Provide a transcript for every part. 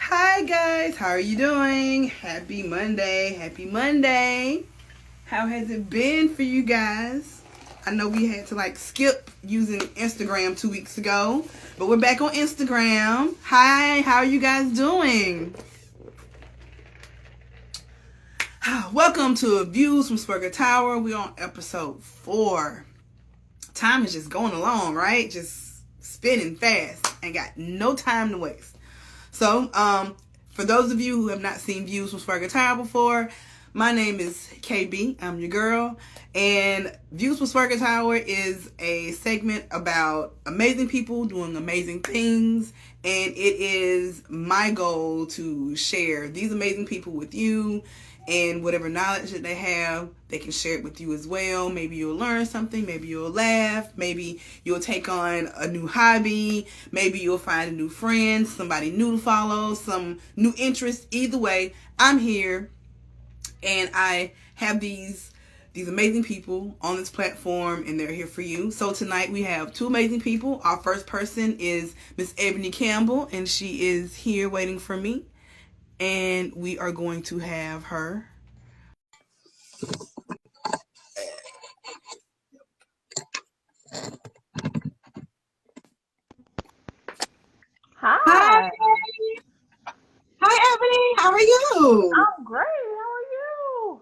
Hi guys, how are you doing? Happy Monday. Happy Monday. How has it been for you guys? I know we had to skip using Instagram 2 weeks ago, but we're back on Instagram. Hi, how are you guys doing? Welcome to Views From SwagHer Tower. We're on episode 4. Time is just going along, right? Just spinning fast and got no time to waste. So, for those of you who have not seen Views From SwagHer Tower before, my name is KB. I'm your girl. And Views From SwagHer Tower is a segment about amazing people doing amazing things. And it is my goal to share these amazing people with you, and whatever knowledge that they have, they can share it with you as well. Maybe you'll learn something. Maybe you'll laugh. Maybe you'll take on a new hobby. Maybe you'll find a new friend, somebody new to follow, some new interest. Either way, I'm here, and I have these amazing people on this platform, and they're here for you. So tonight we have 2 amazing people. Our first person is Miss Ebony Campbell, and she is here waiting for me. And we are going to have her. Hi. Hi, Hi, Ebony. How are you? I'm great. How are you?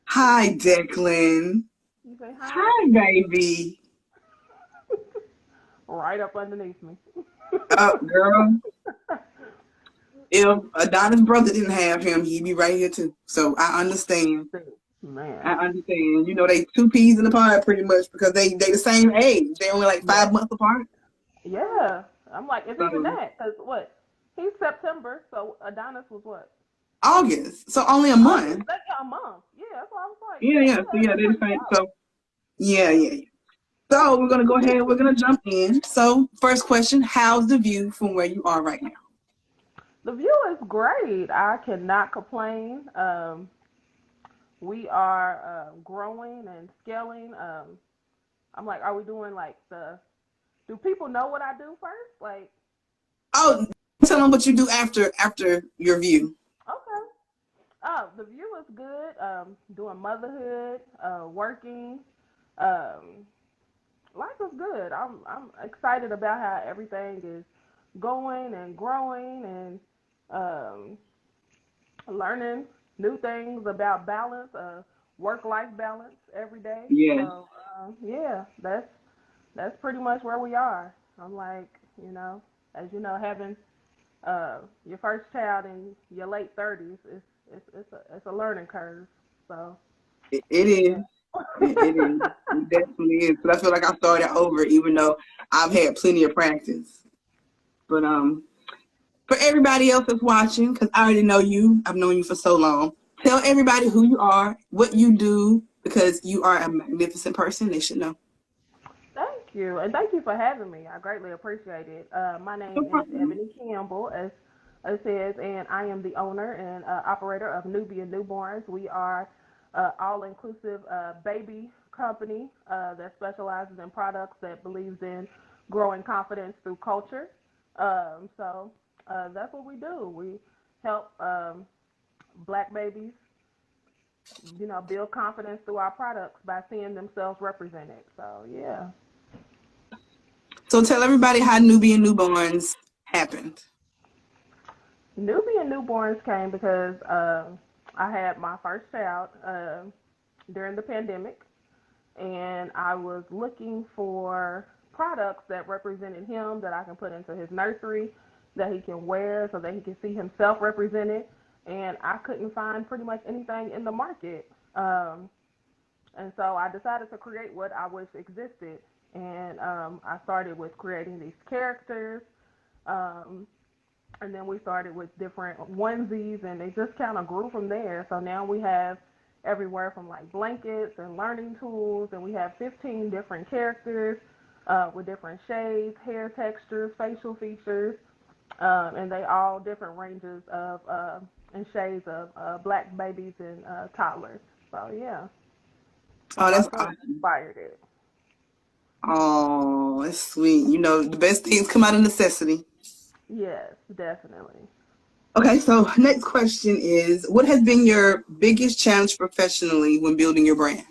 Hi, Declan. You say hi? Hi, baby. Right up underneath me. Girl. If Adonis' brother didn't have him, he'd be right here too. So I understand. I Man. understand. You know, they 2 peas in the pod pretty much because they the same age. They only like Yeah. 5 months apart. Yeah. I'm like, it's even So that. Because what? He's September, so Adonis was what? August. So only a August. month. That's a month. Yeah, that's why I was like, Yeah, yeah. So yeah, yeah, they're they're the pretty same. close. So yeah. So we're gonna go ahead. We're gonna jump in. So first question: how's the view from where you are right now? The view is great. I cannot complain. We are growing and scaling. I'm like, are we doing like do people know what I do first? Like, Oh, tell them what you do after your view. okay. The view is good. Doing motherhood, working. Um, Life is good. I'm excited about how everything is going and growing and um, learning new things about balance, work life balance every day. Yeah, So yeah, that's pretty much where we are. I'm like, you know, as you know, having your first child in your late 30s is it's a learning curve. So it is. yeah. It is. It definitely is. But I feel like I started over, even though I've had plenty of practice. But for everybody else that's watching, because I already know you, I've known you for so long. Tell everybody who you are, what you do, because you are a magnificent person. They should know. Thank you, and thank you for having me. I greatly appreciate it. My No name is problem. Ebony Campbell, as it says, and I am the owner and operator of Nubian Newborns. We are all-inclusive baby company that specializes in products that believes in growing confidence through culture. So that's what we do. We help black babies, build confidence through our products by seeing themselves represented. So yeah. So tell everybody how Nubian Newborns happened. Nubian newborns came because I had my first child during the pandemic, and I was looking for products that represented him that I can put into his nursery that he can wear so that he can see himself represented. And I couldn't find pretty much anything in the market. And so I decided to create what I wish existed. And I started with creating these characters. Um, and then we started with different onesies, and they just kind of grew from there. So now we have everywhere from like blankets and learning tools, and we have 15 different characters with different shades, hair textures, facial features, and they all different ranges of and shades of black babies and toddlers. So yeah, Oh, that's that's what awesome. inspired it. Oh, that's sweet. You know, the best things come out of necessity. Yes, definitely. Okay, so next question is, what has been your biggest challenge professionally when building your brand?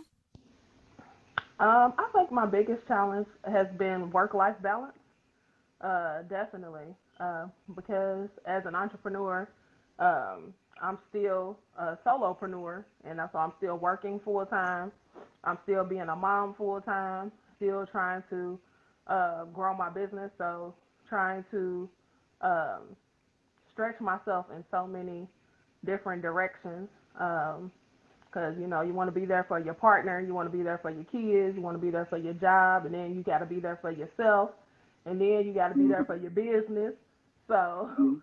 I think my biggest challenge has been work-life balance. Definitely, because as an entrepreneur, I'm still a solopreneur, and so I'm still working full time. I'm still being a mom full time. Still trying to grow my business. So trying to um, stretch myself in so many different directions. Because you want to be there for your partner, you want to be there for your kids, you want to be there for your job, and then you got to be there for yourself, and then you got to be there for your business. So Mhm.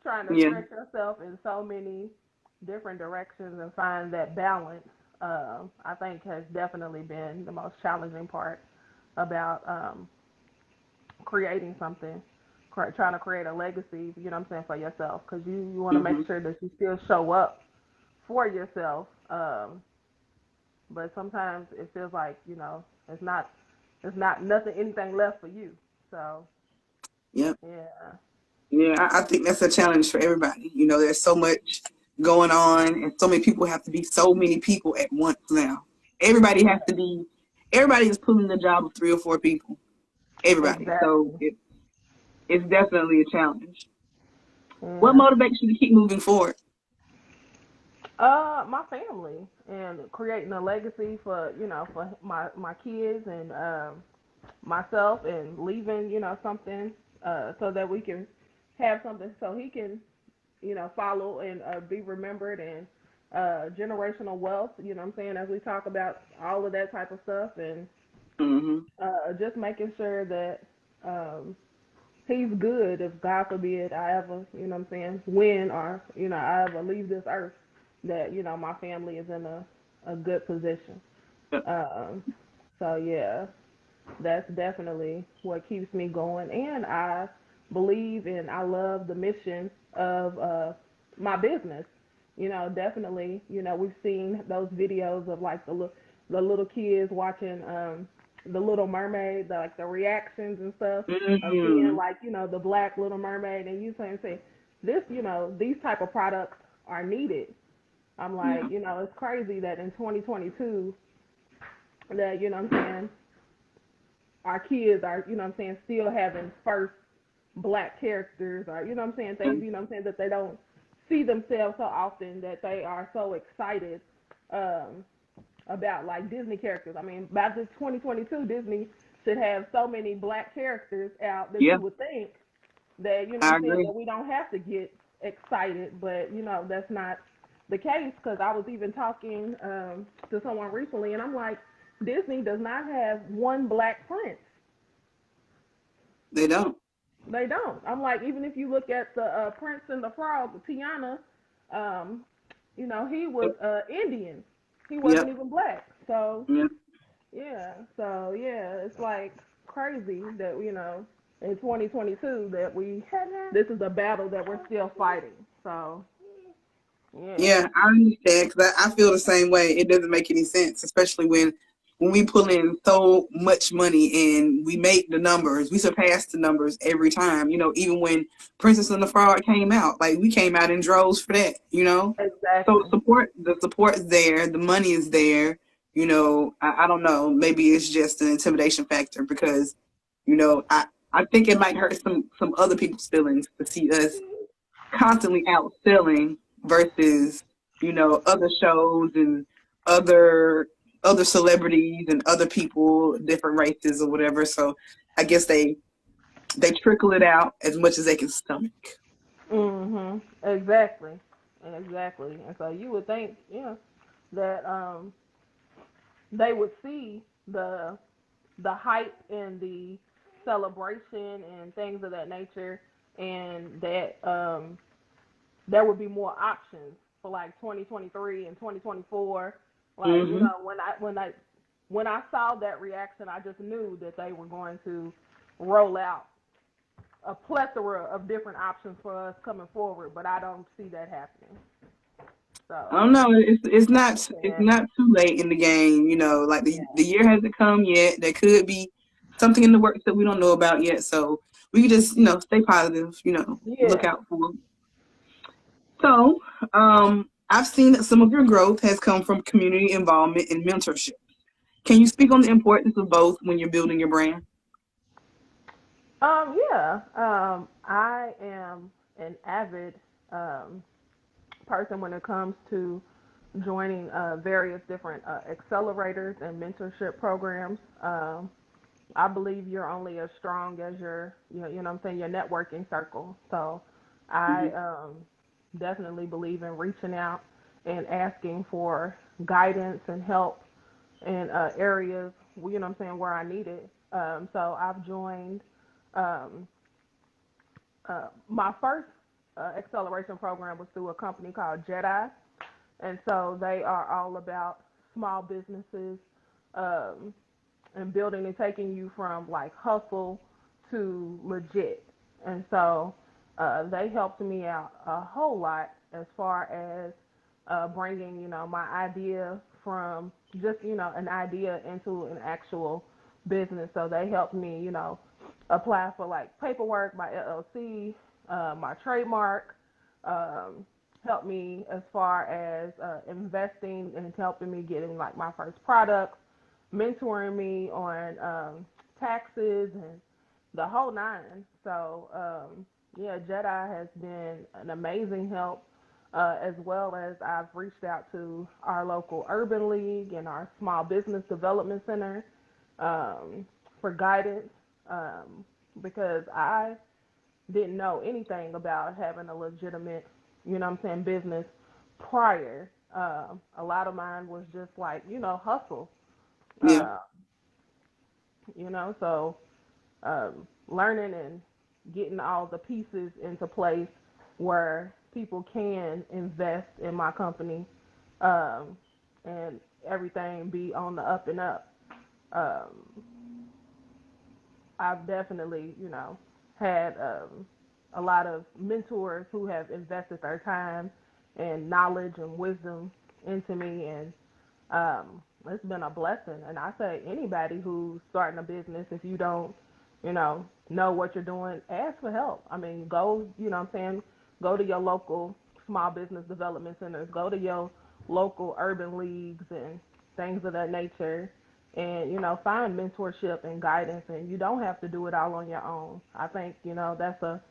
trying to Yeah. stretch yourself in so many different directions and find that balance, I think has definitely been the most challenging part about creating something, trying to create a legacy. You know what I'm saying, for yourself, because you want to make Hmm. sure that you still show up for yourself. But sometimes it feels like it's not nothing anything left for you. So Yep. yeah, Yeah, I think that's a challenge for everybody. There's so much going on, and so many people have to be so many people at once now. Everybody has to right, be. Everybody is pulling the job of three or four people. Everybody. So exactly. it's definitely a challenge. What Yeah. motivates you to keep moving forward? My family and creating a legacy for my kids and myself, and leaving something so that we can have something so he can follow and be remembered, and generational wealth, what I'm saying, as we talk about all of that type of stuff, and Hmm. just making sure that um, he's good if God forbid I ever, what I'm saying, win, or, I ever leave this earth, that, my family is in a good position. Um, so yeah, that's definitely what keeps me going. And I believe and I love the mission of my business. Definitely, we've seen those videos of like the little kids watching the Little Mermaid, like the reactions and stuff of seeing, Hmm. like, the black Little Mermaid, and you say this, these type of products are needed. I'm like, Yeah. it's crazy that in 2022 that, what I'm saying, our kids are, what I'm saying, still having first black characters, or, what I'm saying, things, what I'm saying, that they don't see themselves so often, that they are so excited um, about, like, Disney characters. I mean, by this 2022, Disney should have so many black characters out that Yeah. you would think that, I I'm saying, agree. that we don't have to get excited, but, that's not the case, because I was even talking to someone recently, and I'm like, Disney does not have one black prince. They don't. They don't. I'm like, even if you look at the Prince and the Frog, Tiana, um, he was Yep. Indian. He wasn't Yep. even black. So Yep. yeah. So yeah, it's like crazy that in 2022 that this is a battle that we're still fighting. So yeah. Yeah, I understand because I feel the same way. It doesn't make any sense, especially when we pull in so much money and we make the numbers, we surpass the numbers every time. Even when Princess and the Frog came out, like we came out in droves for that. So Exactly. the support is there, the money is there. I don't know. Maybe it's just an intimidation factor because, I think it might hurt some other people's feelings to see us constantly outselling versus other shows and other other celebrities and other people, different races or whatever. So I guess they trickle it out as much as they can stomach. Exactly. Exactly. And so you would think, that they would see the hype and the celebration and things of that nature, and that there would be more options for like 2023 and 2024. Like, Hmm. when I saw that reaction, I just knew that they were going to roll out a plethora of different options for us coming forward, but I don't see that happening. I So don't know. It's yeah, not too late in the game. Like the yeah, year hasn't come yet. There could be something in the works that we don't know about yet. So we can just stay positive. Look yeah. out for 'em. So, I've seen that some of your growth has come from community involvement and mentorship. Can you speak on the importance of both when you're building your brand? Yeah. I am an avid um, person when it comes to joining various different accelerators and mentorship programs. I believe you're only as strong as you know what I'm saying, your networking circle. So I Hmm. definitely believe in reaching out and asking for guidance and help in areas, you know what I'm saying, where I need it. So I've joined um, my first acceleration program was through a company called Jedi, and so they are all about small businesses um, and building and taking you from like hustle to legit. And so they helped me out a whole lot as far as bringing, you know, my idea from just, you know, an idea into an actual business. So they helped me, you know, apply for like paperwork, my LLC, my trademark, um, helped me as far as investing and helping me getting like my first products, mentoring me on taxes and the whole nine. So yeah, Jedi has been an amazing help. As well as I've reached out to our local urban league and our small business development center um, for guidance um, because I didn't know anything about having a legitimate, you know what I'm saying, business prior. A lot of mine was just like, you know, hustle. Yeah. Uh, you know, so learning and getting all the pieces into place where people can invest in my company um, and everything be on the up and up. Um, I've definitely, you know, had a lot of mentors who have invested their time and knowledge and wisdom into me, and it's been a blessing. And I say anybody who's starting a business, if you don't, you know what you're doing, ask for help. I mean, go, you know what I'm saying, go to your local small business development centers, go to your local urban leagues and things of that nature and you know find mentorship and guidance and you don't have to do it all on your own. I think you know that's a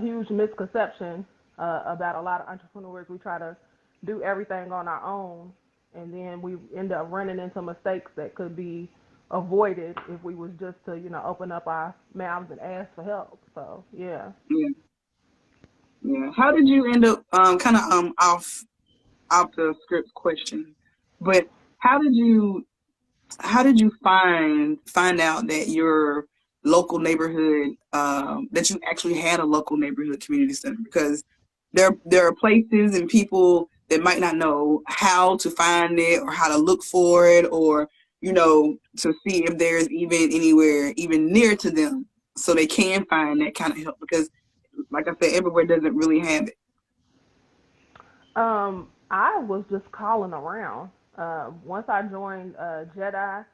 huge misconception about a lot of entrepreneurs. We try to do everything on our own and then we end up running into mistakes that could be avoided if we was just to you know open up our mouths and ask for help. So yeah. Yeah. Yeah. How did you end up kind of off the script question, but how did you find out that your local neighborhood that you actually had a local neighborhood community center? Because there are places and people that might not know how to find it or how to look for it or to see if there's even anywhere even near to them so they can find that kind of help because like I said everywhere doesn't really have it. I was just calling around. Once I joined Jedi,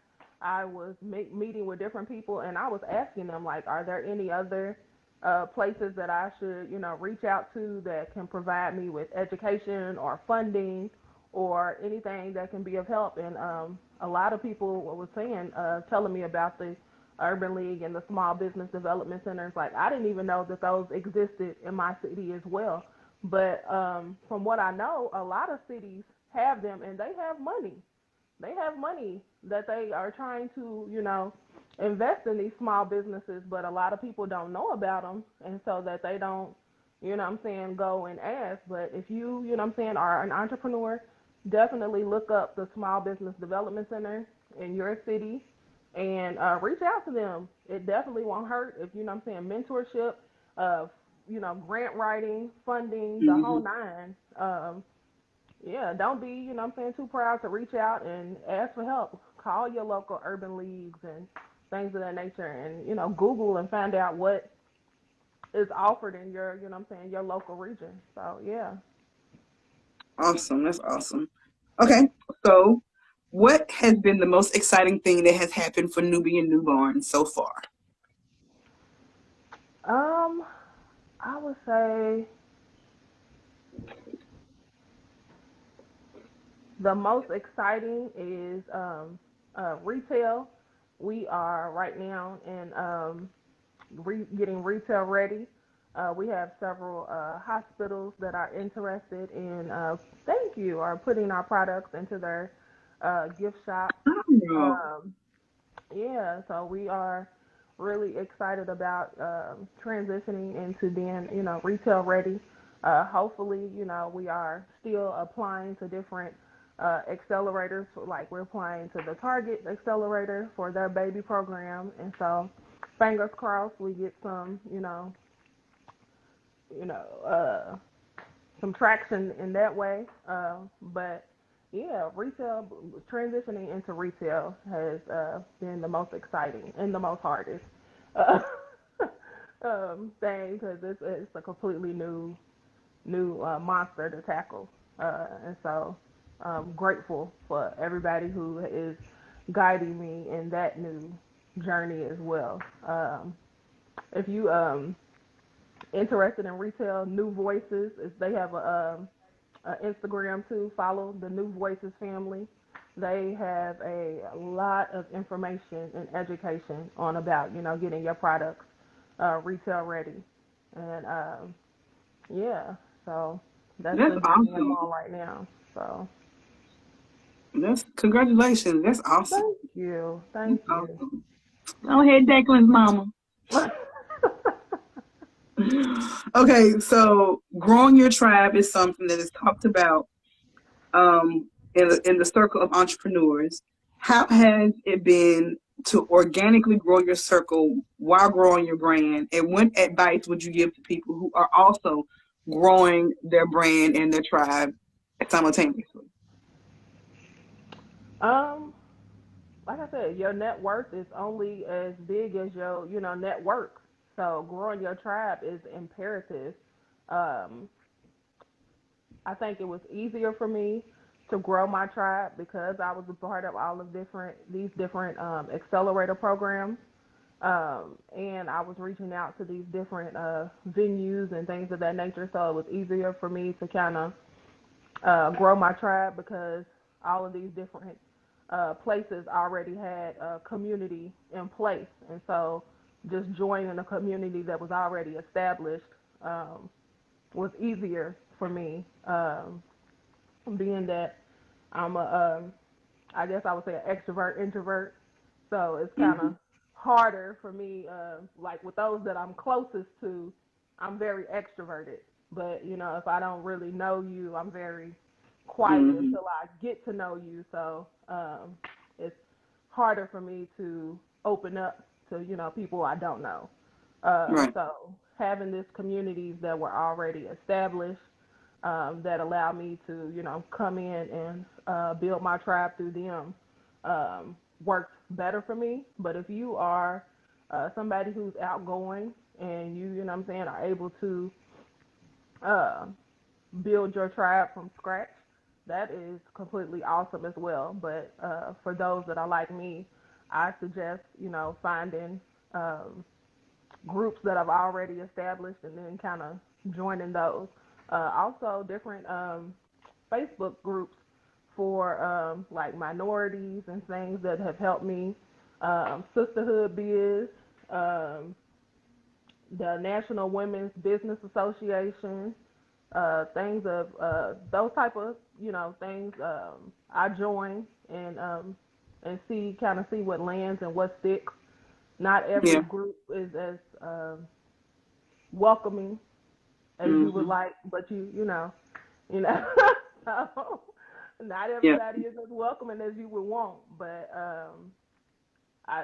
I was meeting with different people, and I was asking them like, are there any other places that I should, you know, reach out to that can provide me with education or funding or anything that can be of help? And a lot of people were saying, telling me about the Urban League and the Small Business Development Centers. Like, I didn't even know that those existed in my city as well. But from what I know, a lot of cities have them, and they have money. They have money that they are trying to, you know, invest in these small businesses. But a lot of people don't know about them, and so that they don't, you know, what I'm saying, go and ask. But if you, you know, what I'm saying, are an entrepreneur, definitely look up the Small Business Development Center in your city and reach out to them. It definitely won't hurt if you know what I'm saying mentorship, you know, grant writing, funding, the whole Hmm. nine. Yeah, don't be, you know what I'm saying, too proud to reach out and ask for help. Call your local urban leagues and things of that nature and, you know, Google and find out what is offered in your, you know what I'm saying, your local region. So, yeah. Awesome. That's awesome. Okay. So, what has been the most exciting thing that has happened for Nubian Newborns so far? Um, I would say The most exciting is retail. We are right now in getting retail ready. We have several hospitals that are interested in, thank you, are putting our products into their gift shops. Oh, Um, yeah, so we are really excited about transitioning into being, retail ready. Hopefully, we are still applying to different accelerators. Like we're applying to the Target accelerator for their baby program, and so fingers crossed we get some, you know, some traction in that way. But yeah, retail transitioning into retail has been the most exciting and the most hardest uh, thing because it's a completely new monster to tackle, and so I'm grateful for everybody who is guiding me in that new journey as well. If you interested in retail, New Voices, they have a Instagram too. Follow the New Voices family. They have a lot of information and education on about getting your products retail ready, and yeah, so that's that's the journey I'm awesome. on right now. So That's congratulations. That's awesome. thank you, That's thank you. awesome. Go ahead, Declan's mama. Okay, so growing your tribe is something that is talked about in the circle of entrepreneurs. How has it been to organically grow your circle while growing your brand? And what advice would you give to people who are also growing their brand and their tribe simultaneously? um, like I said, your net worth is only as big as your net worth. So growing your tribe is imperative. Um, I think it was easier for me to grow my tribe because I was a part of all of these different accelerator programs. And I was reaching out to these different venues and things of that nature, so it was easier for me to kind of grow my tribe because all of these different places already had a community in place, and so just joining a community that was already established was easier for me, being that I'm I guess I would say an extrovert introvert, so it's kind Mm-hmm. of harder for me. Like with those that I'm closest to, I'm very extroverted. But if I don't really know you, I'm very quiet Mm-hmm. until I get to know you. So it's harder for me to open up to people I don't know. Right. So having this communities that were already established, that allow me to come in and build my tribe through them, works better for me. But if you are somebody who's outgoing and you know what I'm saying, are able to uh, build your tribe from scratch, that is completely awesome as well. But for those that are like me, I suggest finding groups that I've already established and then kind of joining those. Also, different Facebook groups for like minorities and things that have helped me. Sisterhood Biz, um, the National Women's Business Association, things of those type of things. I join and see what lands and what sticks. Not every Yeah. group is as welcoming as you would Mm-hmm. like, but you know. So not Yeah. everybody is as welcoming as you would want, but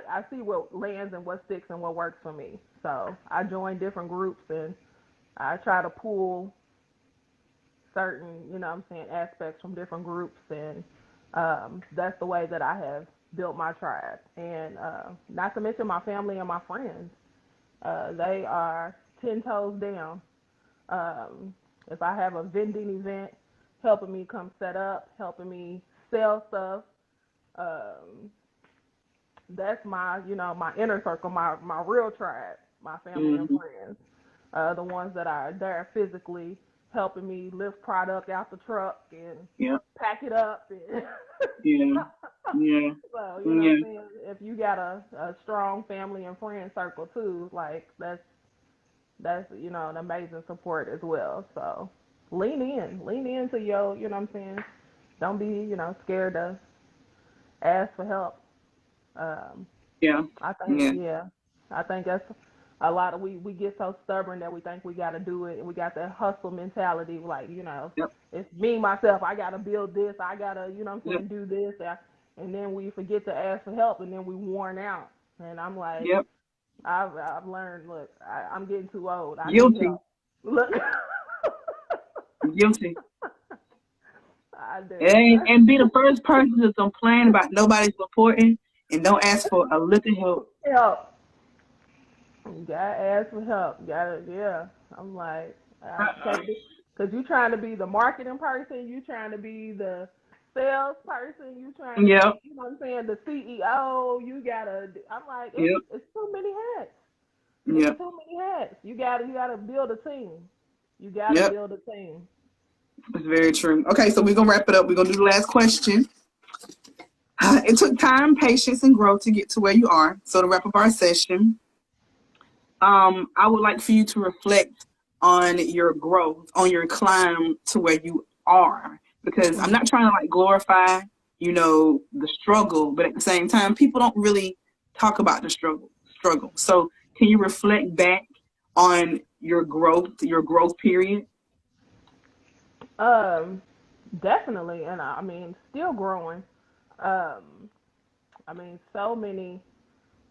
I see what lands and what sticks and what works for me. So I join different groups and I try to pull certain, aspects from different groups, and that's the way that I have built my tribe. And not to mention my family and my friends, they are 10 toes down. Um, if I have a vending event, helping me come set up, helping me sell stuff, um, that's my inner circle, my real tribe, my family and Mm-hmm. friends, the ones that are there physically helping me lift product out the truck and Yeah. pack it up. And Yeah. Yeah. so, you know what Yeah. I'm saying? If you got a strong family and friend circle too, like that's an amazing support as well. So lean into your, you know what I'm saying? Don't be, scared to ask for help. Um, Yeah. I think, Yeah. yeah, I think that's a lot of we get so stubborn that we think we got to do it, and we got that hustle mentality. Like, Yep. it's me myself. I got to build this. I got to, what I'm Yep. saying, do this, and then we forget to ask for help, and then we worn out. And I'm like, Yep. I've learned. Look, I'm getting too old. I need Guilty. help. Look, Guilty. I do. And be the first person to complain about nobody's supporting and don't ask for a little help. Help. You gotta ask for help. You gotta, yeah. I'm like, I can't do, cause you trying to be the marketing person, you trying to be the sales person, you trying to Yep. be, you know what I'm saying, the CEO. You gotta. I'm like, Yep. it's too many hats. It's Yep. too many hats. You gotta build a team. You gotta Yep. build a team. It's very true. Okay, so we're gonna wrap it up. We're gonna do the last question. It took time, patience, and growth to get to where you are. So to wrap up our session, I would like for you to reflect on your growth, on your climb to where you are. Because I'm not trying to like glorify, the struggle, but at the same time, people don't really talk about the struggle. So can you reflect back on your growth period? Um, Definitely, and I mean, still growing. Um, I mean, so many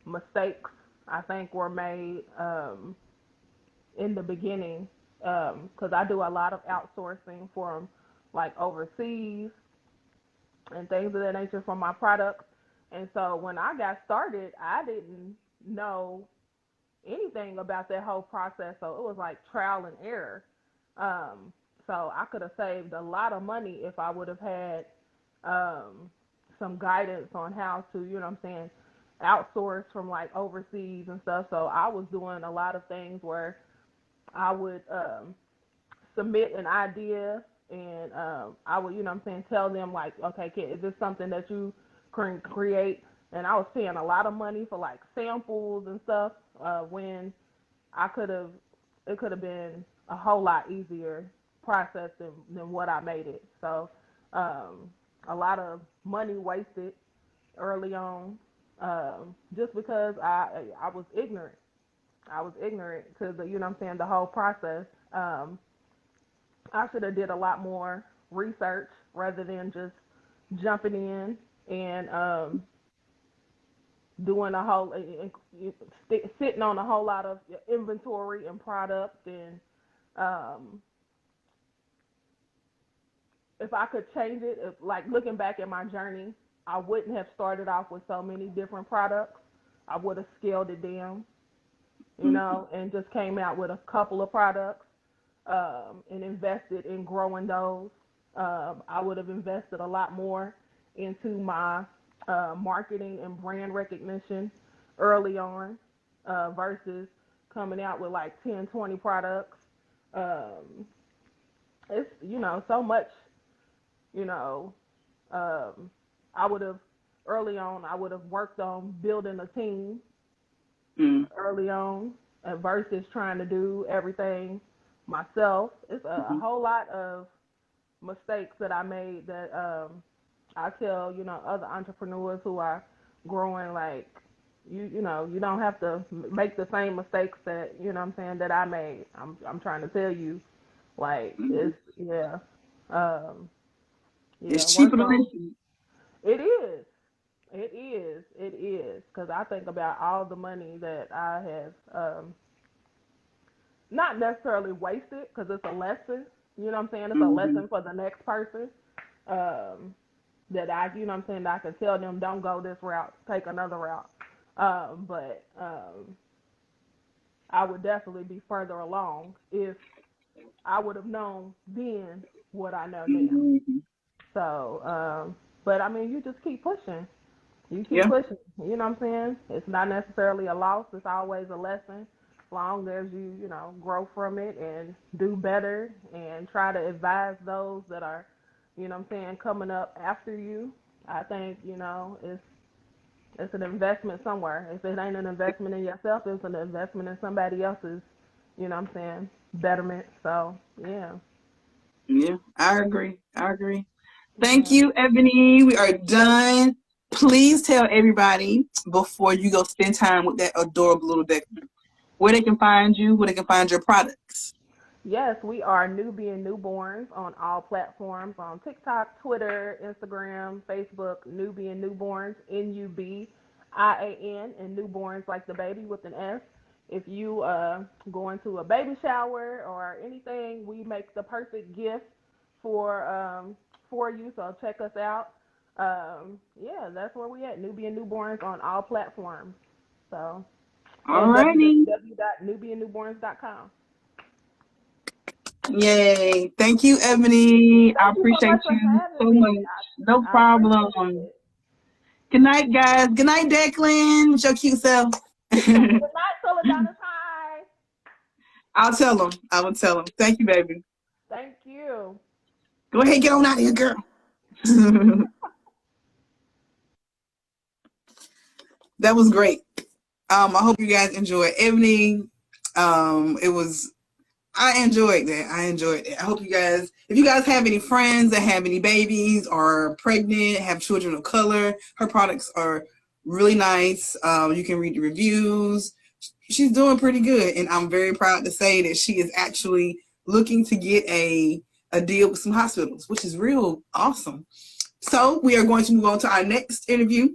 mistakes I think were made in the beginning because I do a lot of outsourcing from like overseas and things of that nature for my products. And so when I got started, I didn't know anything about that whole process. So it was like trial and error. Um, so I could have saved a lot of money if I would have had um, some guidance on how to, you know what I'm saying, outsource from like overseas and stuff. So I was doing a lot of things where I would submit an idea and I would, you know what I'm saying, tell them like, okay, is this something that you can create? And I was paying a lot of money for like samples and stuff when it could have been a whole lot easier process than what I made it. So a lot of money wasted early on just because I was ignorant. I was ignorant to the, you know what I'm saying, the whole process. I should have did a lot more research rather than just jumping in and doing a whole sitting on a whole lot of inventory and product. And um, if I could change it, like looking back at my journey, I wouldn't have started off with so many different products. I would have scaled it down, and just came out with a couple of products and invested in growing those. I would have invested a lot more into my marketing and brand recognition early on versus coming out with like 10, 20 products. Um, it's, so much, you know, um, I would have, early on, I would have worked on building a team early on versus trying to do everything myself. It's a whole lot of mistakes that I made that I tell, other entrepreneurs who are growing, like, you don't have to make the same mistakes that, what I'm saying, that I made. I'm trying to tell you, like, it's, yeah, um, yeah, It's cheaper work to on, listen. it is. It is, because I think about all the money that I have not necessarily wasted, because it's a lesson. You know what I'm saying? It's a lesson for the next person. That what I'm saying, that I can tell them, don't go this route, take another route. But I would definitely be further along if I would have known then what I know now. So, but I mean, you just keep pushing. You keep Yeah. pushing. You know what I'm saying? It's not necessarily a loss. It's always a lesson. long as you, you know, grow from it and do better and try to advise those that are, you know what I'm saying, coming up after you, I think, you know, it's an investment somewhere. If it ain't an investment in yourself, it's an investment in somebody else's, you know what I'm saying, betterment. So, yeah. Yeah, I agree. I agree. Thank Yeah. you, Ebony. We are done. Please tell everybody before you go spend time with that adorable little Declan where they can find you, where they can find your products. Yes, we are Nubian Newborns on all platforms on TikTok, Twitter, Instagram, Facebook, Nubian Newborns, Nubian, and newborns like the baby with an S. If you go into a baby shower or anything, we make the perfect gift for you. So check us out. Yeah, that's where we at. Nubian Newborns on all platforms. So and Alrighty. www.nubiannewborns.com. Yay. Thank you, Ebony. I Thank you so appreciate much for you having so me. much. No I problem. appreciate it. Good night, guys. Good night, Declan. With your cute self. Good night, Philadelphia. Hi. I'll tell them. I will tell them. Thank you, baby. Thank you. Go ahead, get on out of here, girl. That was great. I hope you guys enjoyed Ebony. I enjoyed that. I enjoyed it. I hope you guys, if you guys have any friends that have any babies or pregnant, have children of color, her products are really nice. You can read the reviews. She's doing pretty good, and I'm very proud to say that she is actually looking to get a deal with some hospitals, which is real awesome. So we are going to move on to our next interview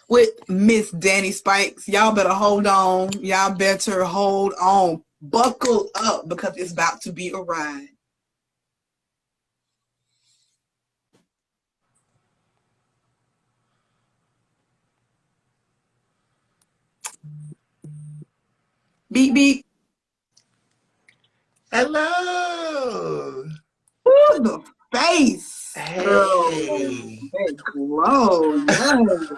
with Miss Danie Spikes. Y'all better hold on. Y'all better hold on. Buckle up because it's about to be a ride. Beep, beep. Hello. Ooh, the face. Girl, Hey. that glow. Yes.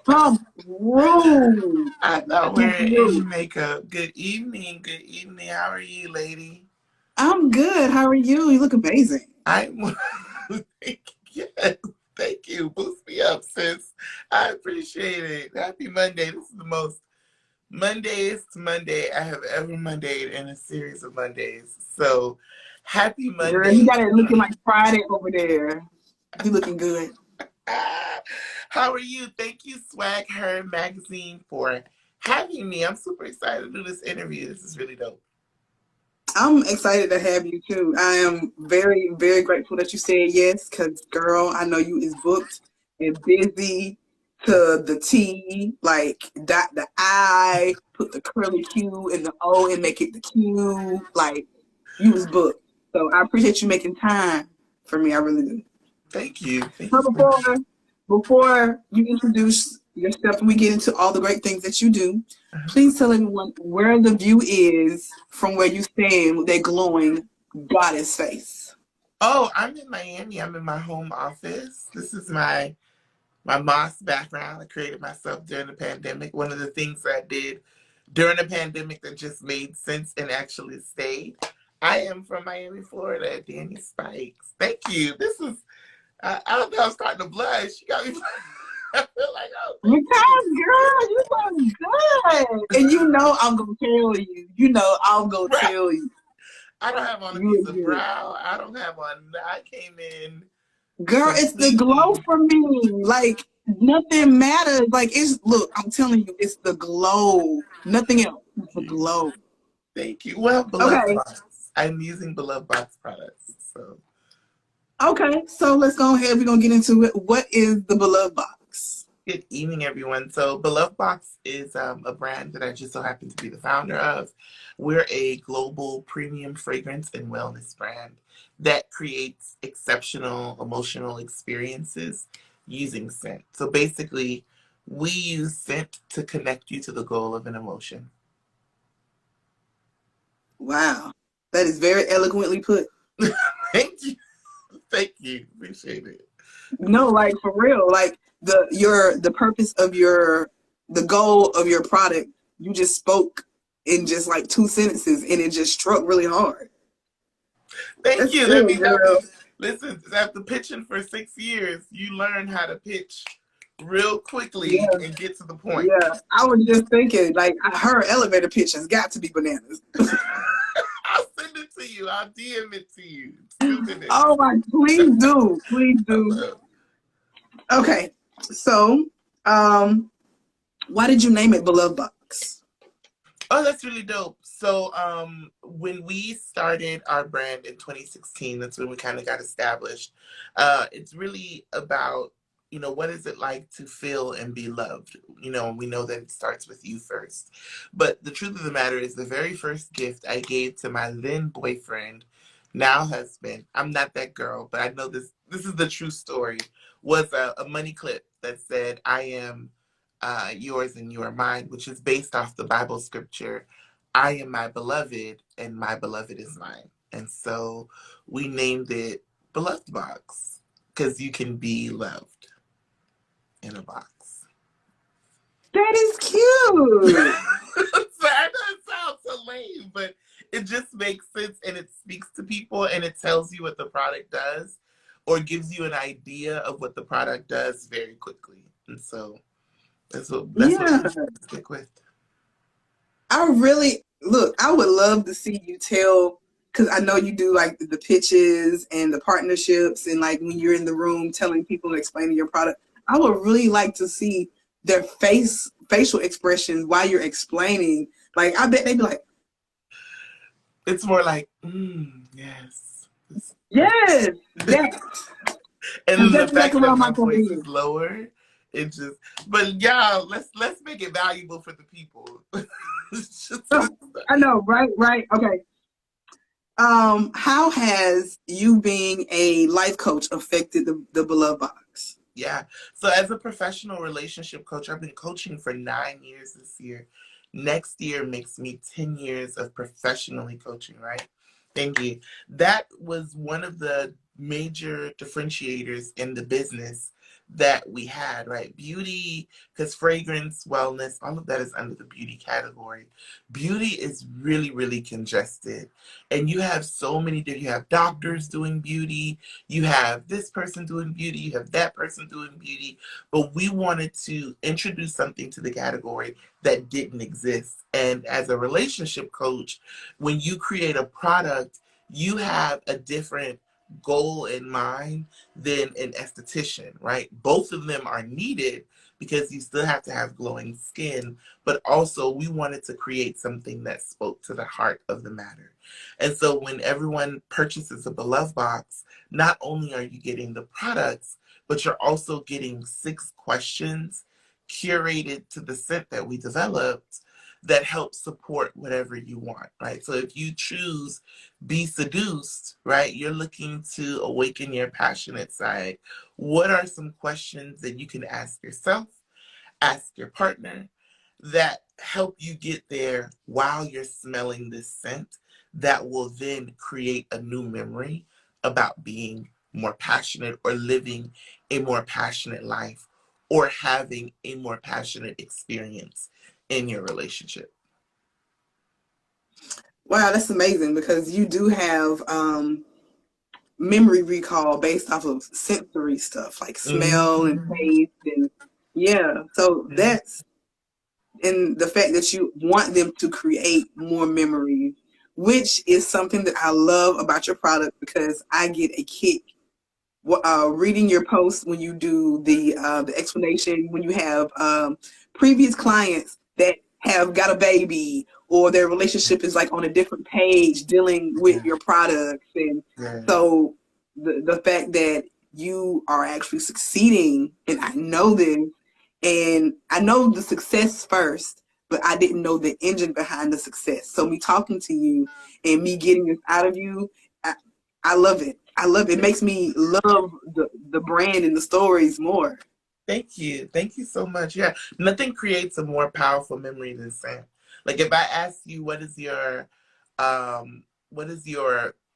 Come through. I'm not Come wearing any through. makeup. Good evening. Good evening. How are you, lady? I'm good. How are you? You look amazing. I'm yes. Thank you. Boost me up, sis. I appreciate it. Happy Monday. This is the most Mondayest Monday I have ever Mondayed in a series of Mondays. So happy Girl, you Monday. got it looking like Friday over there. You looking good. How are you? Thank you, SwagHer Magazine, for having me. I'm super excited to do this interview. This is really dope. I'm excited to have you too. I am very, very grateful that you said yes, because girl, I know you is booked and busy to the T, like dot the I, put the curly Q in the O and make it the Q. Like you was booked. So I appreciate you making time for me. I really do. Thank you. Thank So you so much. before you introduce yourself and we get into all the great things that you do, please tell everyone where the view is from where you stand with that glowing goddess face. Oh, I'm in Miami. I'm in my home office. This is my Moss background. I created myself during the pandemic. One of the things I did during the pandemic that just made sense and actually stayed. I am from Miami, Florida, Danie Spikes. Thank you. This is I don't know, I'm starting to blush. You got me I feel like, oh, thank Because, you. girl, you look good. And you know I'm going to tell you. You know I'm going to Right. tell you. I don't have on a You piece look of good. brow. I don't have on, I came in Girl, it's the glow completely. for me. Like, nothing matters. Like, look, I'm telling you, it's the glow. Nothing else. It's the glow. Thank you. Well, Beloved Okay. Box. I'm using Beloved Box products. So Okay, so let's go ahead. We're gonna get into it. What is the Beloved Box? good evening, everyone. So Beloved Box is a brand that I just so happen to be the founder of. We're a global premium fragrance and wellness brand that creates exceptional emotional experiences using scent. So basically, we use scent to connect you to the goal of an emotion. Wow, that is very eloquently put. Thank you. Thank you. Appreciate it. No, like for real. Like the purpose of the goal of your product. You just spoke in just like 2 sentences, and it just struck really hard. Thank That's you. good, girl. Listen, after pitching for 6 years, you learn how to pitch real quickly Yeah, and get to the point. yeah. I was just thinking, like, her elevator pitch has got to be bananas. I'll send it to you. I'll DM it to you. 2 minutes. Oh my, please do. Please do. Okay. So, why did you name it Beloved Box? Oh, that's really dope. So when we started our brand in 2016, that's when we kind of got established. It's really about, what is it like to feel and be loved? We know that it starts with you first. But the truth of the matter is the very first gift I gave to my then boyfriend, now husband, I'm not that girl, but I know this is the true story, was a money clip that said, I am yours and you are mine, which is based off the Bible scripture, I am my beloved and my beloved is mine. And so we named it Beloved Box because you can be loved in a box. That is cute. So I know it sounds so lame, but it just makes sense and it speaks to people and it tells you what the product does or gives you an idea of what the product does very quickly. And so that's what we stick with. I would love to see you tell, because I know you do like the pitches and the partnerships and like when you're in the room telling people and explaining your product. I would really like to see their facial expressions while you're explaining. Like, I bet they'd be like, it's more like, yes. Yes, that. And the fact that my voice is lower, it just, but y'all, let's make it valuable for the people. I know, right, okay. How has you being a life coach affected the Beloved Box? Yeah, so as a professional relationship coach, I've been coaching for 9 years this year. Next year makes me 10 years of professionally coaching, right? Thank you. That was one of the major differentiators in the business that we had, right? Beauty, because fragrance, wellness, all of that is under the beauty category. Beauty is really, really congested. And you have so many, you have doctors doing beauty, you have this person doing beauty, you have that person doing beauty. But we wanted to introduce something to the category that didn't exist. And as a relationship coach, when you create a product, you have a different goal in mind than an esthetician, right? Both of them are needed because you still have to have glowing skin, but also we wanted to create something that spoke to the heart of the matter. And so when everyone purchases a Beloved Box, not only are you getting the products, but you're also getting 6 questions curated to the scent that we developed that help support whatever you want, right? So if you choose Be Seduced, right, you're looking to awaken your passionate side. What are some questions that you can ask yourself, ask your partner, that help you get there while you're smelling this scent that will then create a new memory about being more passionate or living a more passionate life or having a more passionate experience in your relationship. Wow, that's amazing because you do have memory recall based off of sensory stuff like smell and taste and so that's, and the fact that you want them to create more memories, which is something that I love about your product because I get a kick reading your posts when you do the explanation, when you have previous clients that have got a baby or their relationship is like on a different page dealing with your products. And so the fact that you are actually succeeding, and I know this, and I know the success first, but I didn't know the engine behind the success. So me talking to you and me getting this out of you, I love it. I love it. It makes me love the brand and the stories more. Thank you. Thank you so much. Yeah. Nothing creates a more powerful memory than scent. Like if I ask you what is your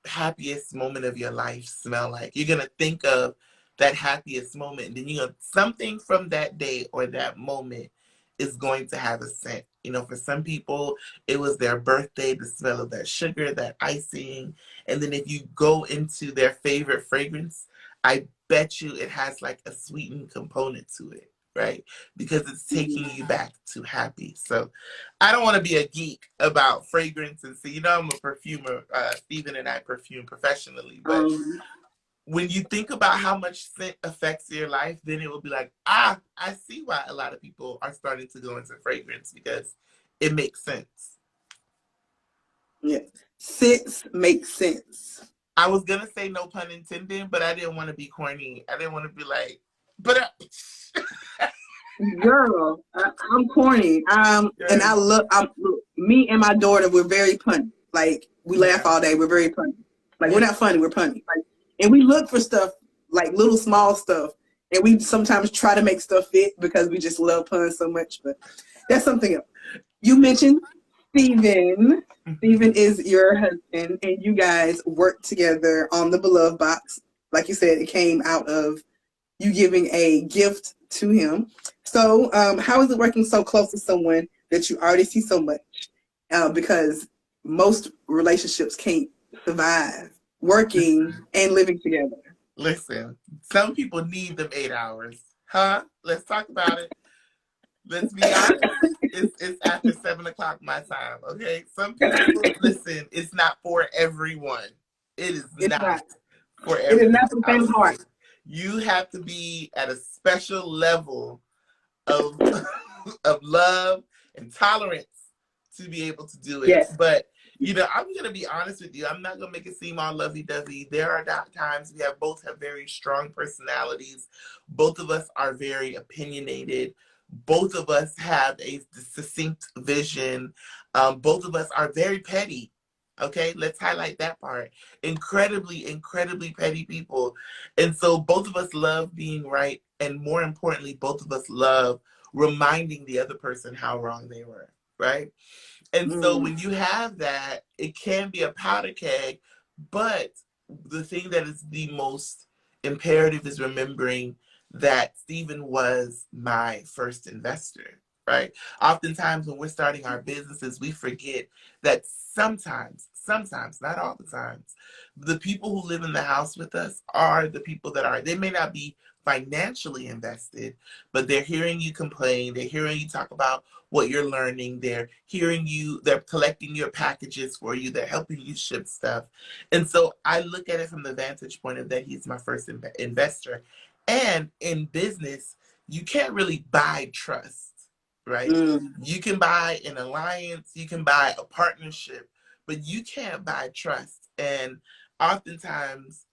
happiest moment of your life smell like, you're gonna think of that happiest moment, and then something from that day or that moment is going to have a scent. You know, for some people, it was their birthday, the smell of that sugar, that icing. And then if you go into their favorite fragrance, I bet you it has like a sweetened component to it, right? Because it's taking you back to happy. So I don't want to be a geek about fragrance. And so, you know, I'm a perfumer. Stephen and I perfume professionally. But when you think about how much scent affects your life, then it will be like, I see why a lot of people are starting to go into fragrance, because it makes sense. Yeah. Sense makes sense. I was going to say no pun intended, but I didn't want to be corny. I didn't want to be like, but Girl, I'm corny. And I look, look, me and my daughter, we're very punny. Like, we laugh all day. We're very punny. Like, we're not funny, we're punny. Like, and we look for stuff, like little small stuff. And we sometimes try to make stuff fit because we just love puns so much. But that's something else. You mentioned Stephen. Stephen is your husband, and you guys work together on the Beloved Box. Like you said, it came out of you giving a gift to him. So how is it working so close to someone that you already see so much? Because most relationships can't survive working and living together. Listen, some people need them 8 hours. Huh? Let's talk about it. Let's be honest. It's after 7 o'clock my time, okay? Some people, listen, it's not for everyone. It's not for everyone. It is not for the faint of heart. You have to be at a special level of of love and tolerance to be able to do it. Yes. But you know, I'm gonna be honest with you. I'm not gonna make it seem all lovey-dovey. There are times we both have very strong personalities. Both of us are very opinionated. Both of us have a succinct vision. Both of us are very petty. Okay, let's highlight that part. Incredibly, incredibly petty people. And so both of us love being right. And more importantly, both of us love reminding the other person how wrong they were, right? And so when you have that, it can be a powder keg. But the thing that is the most imperative is remembering that Stephen was my first investor, right? Oftentimes when we're starting our businesses, we forget that sometimes, not all the times, the people who live in the house with us are the people that they may not be financially invested, but they're hearing you complain, they're hearing you talk about what you're learning, they're hearing you, they're collecting your packages for you, they're helping you ship stuff. And so I look at it from the vantage point of that he's my first investor. And in business, you can't really buy trust, right? You can buy an alliance, you can buy a partnership, but you can't buy trust. And oftentimes,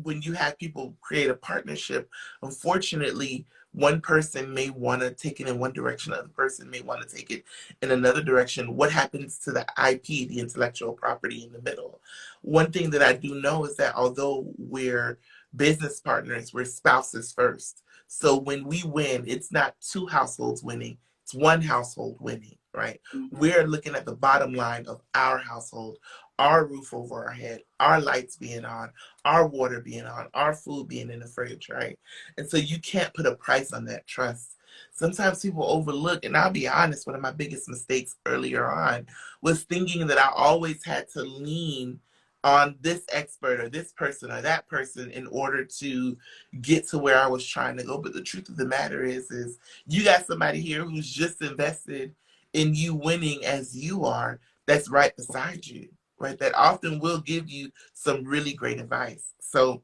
when you have people create a partnership, unfortunately, one person may want to take it in one direction, the other person may want to take it in another direction. What happens to the IP, the intellectual property in the middle? One thing that I do know is that although we're business partners, we're spouses first. So when we win, it's not two households winning, it's one household winning, right? We're looking at the bottom line of our household, our roof over our head, our lights being on, our water being on, our food being in the fridge, right? And so you can't put a price on that trust. Sometimes people overlook, and I'll be honest, one of my biggest mistakes earlier on was thinking that I always had to lean on this expert or this person or that person in order to get to where I was trying to go. But the truth of the matter is you got somebody here who's just invested in you winning as you are, that's right beside you, right? That often will give you some really great advice. So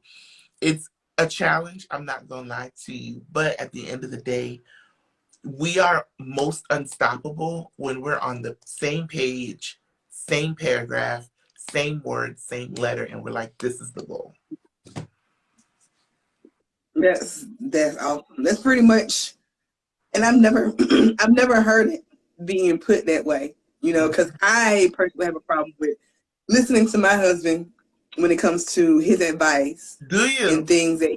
it's a challenge, I'm not gonna lie to you, but at the end of the day, we are most unstoppable when we're on the same page, same paragraph, same word, same letter, and we're like, this is the goal. That's awesome. That's pretty much, and I've never heard it being put that way, you know, because I personally have a problem with listening to my husband when it comes to his advice. Do you? And things that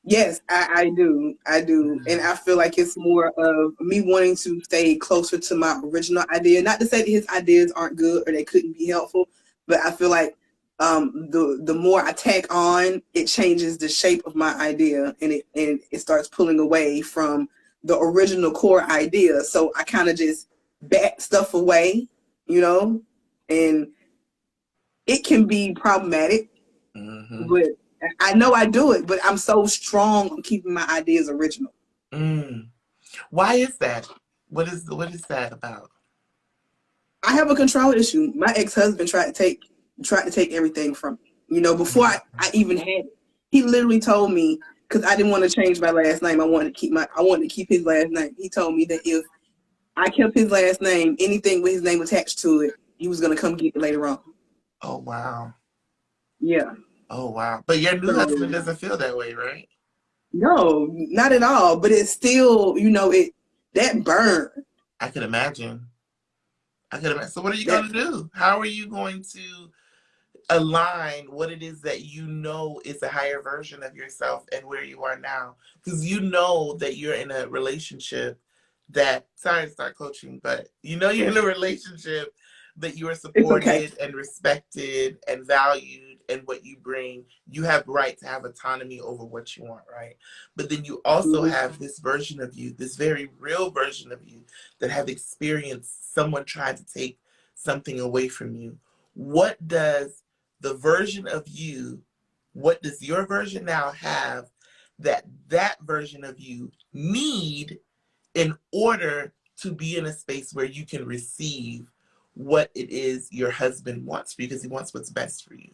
yes, I do. And I feel like it's more of me wanting to stay closer to my original idea. Not to say that his ideas aren't good or they couldn't be helpful, but I feel like the more I tack on, it changes the shape of my idea, and it starts pulling away from the original core idea. So I kind of just bat stuff away, you know, and it can be problematic, but I know I do it, but I'm so strong on keeping my ideas original. Why is that? What is that about? I have a control issue. My ex-husband tried to take everything from me. You know, before I even had it. He literally told me, because I didn't want to change my last name. I wanted to keep his last name. He told me that if I kept his last name, anything with his name attached to it, he was gonna come get it later on. Oh wow. Yeah. Oh wow. But your new husband doesn't feel that way, right? No, not at all. But it's still, you know, that burn. I could imagine. So what are you going to do? How are you going to align what it is that you know is a higher version of yourself and where you are now? Because you know that you're in a relationship that, sorry to start coaching, but you know you're in a relationship that you are supported and respected and valued, and what you bring, you have right to have autonomy over what you want, right? But then you also have this version of you, this very real version of you that have experienced someone trying to take something away from you. What does the version of you, what does your version now have that version of you need in order to be in a space where you can receive what it is your husband wants, because he wants what's best for you?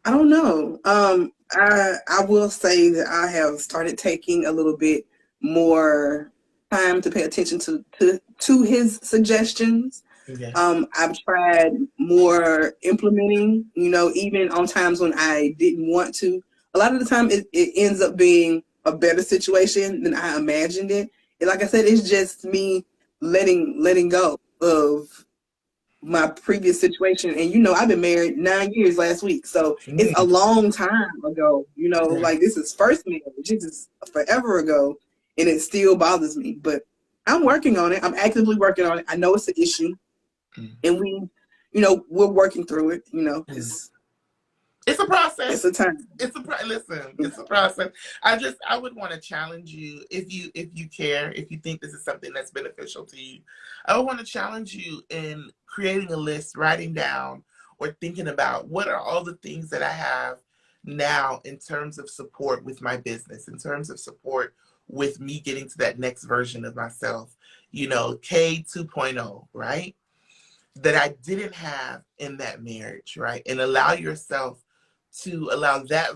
I don't know. I will say that I have started taking a little bit more time to pay attention to his suggestions. Okay. I've tried more implementing, you know, even on times when I didn't want to. A lot of the time it ends up being a better situation than I imagined it. And like I said, it's just me letting go of my previous situation. And you know, I've been married 9 years last week, so it's a long time ago, you know. Like, this is first marriage, this is forever ago, and it still bothers me, but I'm working on it. I'm actively working on it. I know it's an issue, and we're working through it, you know. It's a process. It's a time. It's a process. I would want to challenge you, if you care, if you think this is something that's beneficial to you, I would want to challenge you in creating a list, writing down, or thinking about what are all the things that I have now in terms of support with my business, in terms of support with me getting to that next version of myself, you know, K 2.0, right? That I didn't have in that marriage, right? And allow that